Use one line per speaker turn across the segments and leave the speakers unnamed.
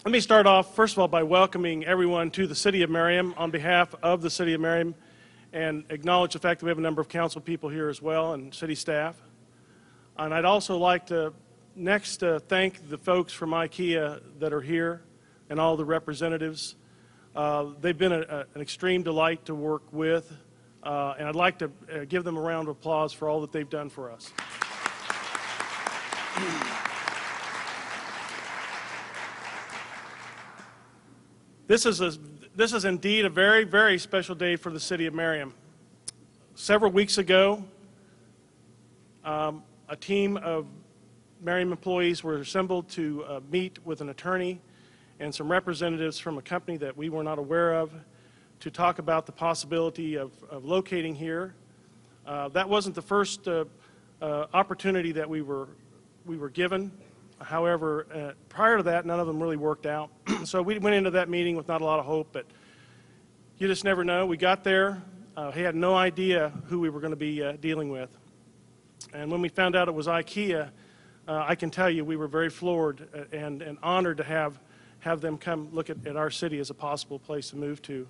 Let me start off, first of all, by welcoming everyone to the City of Merriam on behalf of the City of Merriam, and acknowledge the fact that we have a number of council people here as well and city staff. And I'd also like to next thank the folks from IKEA that are here and all the representatives. They've been an extreme delight to work with, and I'd like to give them a round of applause for all that they've done for us. This is indeed a very, very special day for the City of Merriam. Several weeks ago, a team of Merriam employees were assembled to meet with an attorney and some representatives from a company that we were not aware of to talk about the possibility of locating here. That wasn't the first opportunity that we were given. However, prior to that, none of them really worked out. So we went into that meeting with not a lot of hope, but you just never know. We got there. He had no idea who we were going to be dealing with. And when we found out it was IKEA, I can tell you we were very floored and honored to have them come look at our city as a possible place to move to.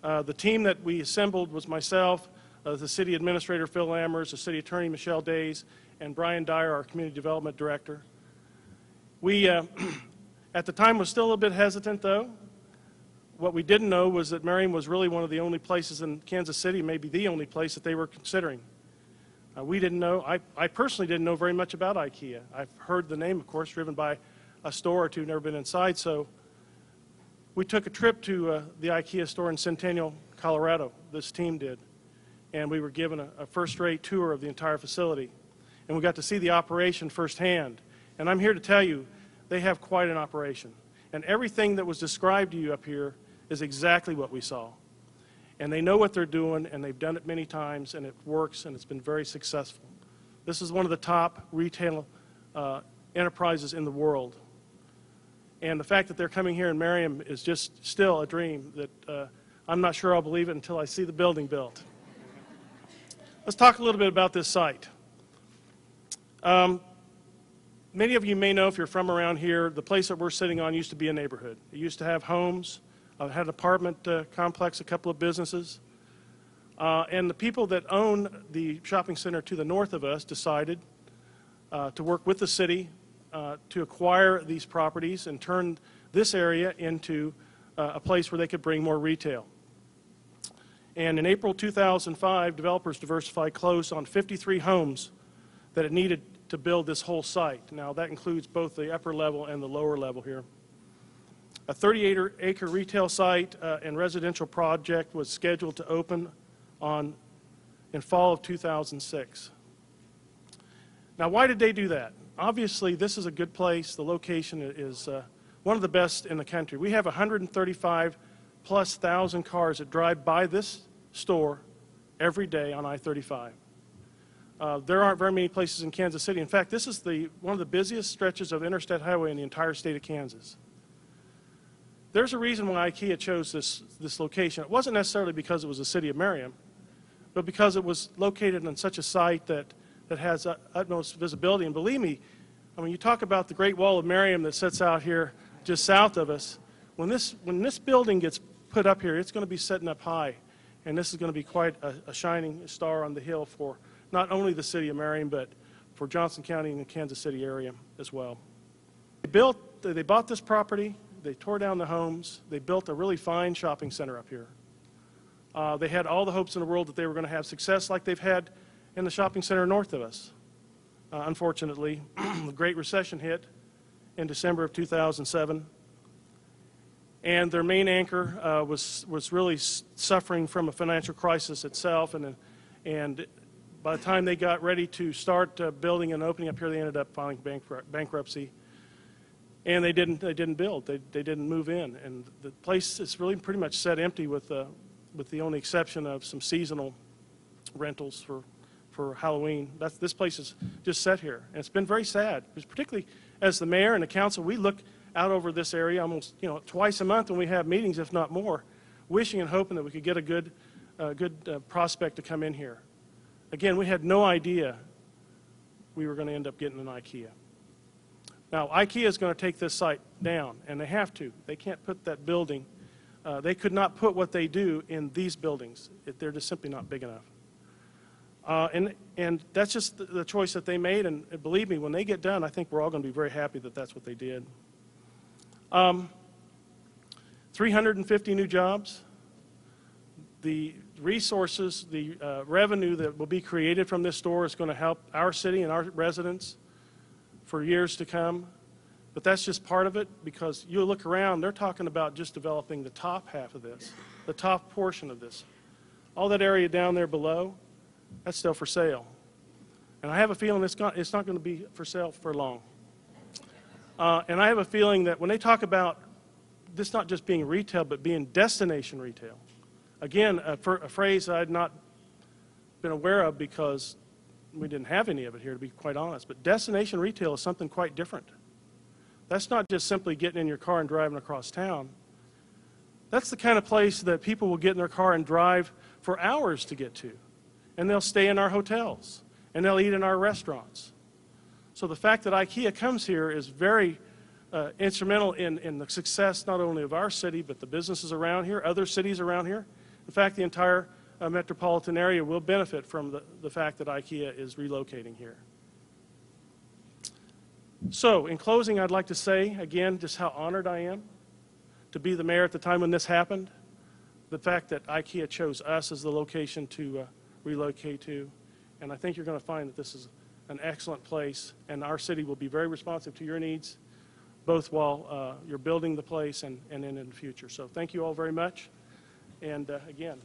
The team that we assembled was myself, the city administrator Phil Lammers, the city attorney Michelle Days, and Brian Dyer, our community development director. We, at the time, was still a little bit hesitant, though. What we didn't know was that Merriam was really one of the only places in Kansas City, maybe the only place that they were considering. We didn't know, I personally didn't know very much about IKEA. I've heard the name, of course, driven by a store or two, never been inside, so we took a trip to the IKEA store in Centennial, Colorado, this team did, and we were given a first-rate tour of the entire facility, and we got to see the operation firsthand. And I'm here to tell you, they have quite an operation. And everything that was described to you up here is exactly what we saw. And they know what they're doing, and they've done it many times, and it works, and it's been very successful. This is one of the top retail enterprises in the world. And the fact that they're coming here in Merriam is just still a dream that I'm not sure I'll believe it until I see the building built. Let's talk a little bit about this site. Many of you may know, if you're from around here, the place that we're sitting on used to be a neighborhood. It used to have homes, had an apartment complex, a couple of businesses. And the people that own the shopping center to the north of us decided to work with the city to acquire these properties and turn this area into a place where they could bring more retail. And in April 2005, developers Diversified closed on 53 homes that it needed to build this whole site. Now that includes both the upper level and the lower level here. A 38-acre retail site and residential project was scheduled to open in fall of 2006. Now why did they do that? Obviously this is a good place. The location is one of the best in the country. We have 135+ thousand cars that drive by this store every day on I-35. There aren't very many places in Kansas City. In fact, this is one of the busiest stretches of interstate highway in the entire state of Kansas. There's a reason why IKEA chose this location. It wasn't necessarily because it was the City of Merriam, but because it was located on such a site that has utmost visibility. And believe me, I mean, you talk about the Great Wall of Merriam that sits out here just south of us. When this building gets put up here, it's going to be setting up high, and this is going to be quite a shining star on the hill for not only the City of Merriam, but for Johnson County and the Kansas City area as well. They bought this property, they tore down the homes, they built a really fine shopping center up here. They had all the hopes in the world that they were going to have success like they've had in the shopping center north of us. Unfortunately, the Great Recession hit in December of 2007, and their main anchor was really suffering from a financial crisis itself, and by the time they got ready to start building and opening up here, they ended up filing bankruptcy, and they didn't build. They didn't move in, and the place is really pretty much set empty with the only exception of some seasonal rentals for Halloween. This place is just set here, and it's been very sad. Because particularly as the mayor and the council, we look out over this area almost twice a month when we have meetings, if not more, wishing and hoping that we could get a good prospect to come in here. Again, we had no idea we were going to end up getting an IKEA. Now, IKEA is going to take this site down, and they have to. They can't put that building, they could not put what they do in these buildings. They're just simply not big enough. And that's just the choice that they made, and believe me, when they get done, I think we're all going to be very happy that that's what they did. 350 new jobs. The resources, the revenue that will be created from this store is going to help our city and our residents for years to come. But that's just part of it, because you look around, they're talking about just developing the top half of this, the top portion of this. All that area down there below, that's still for sale. And I have a feeling it's not going to be for sale for long. And I have a feeling that when they talk about this not just being retail, but being destination retail, again, a phrase I had not been aware of because we didn't have any of it here, to be quite honest. But destination retail is something quite different. That's not just simply getting in your car and driving across town. That's the kind of place that people will get in their car and drive for hours to get to. And they'll stay in our hotels, and they'll eat in our restaurants. So the fact that IKEA comes here is very instrumental in the success not only of our city, but the businesses around here, other cities around here. In fact, the entire metropolitan area will benefit from the fact that IKEA is relocating here. So, in closing, I'd like to say, again, just how honored I am to be the mayor at the time when this happened. The fact that IKEA chose us as the location to relocate to. And I think you're going to find that this is an excellent place, and our city will be very responsive to your needs, both while you're building the place and in the future. So thank you all very much. And again,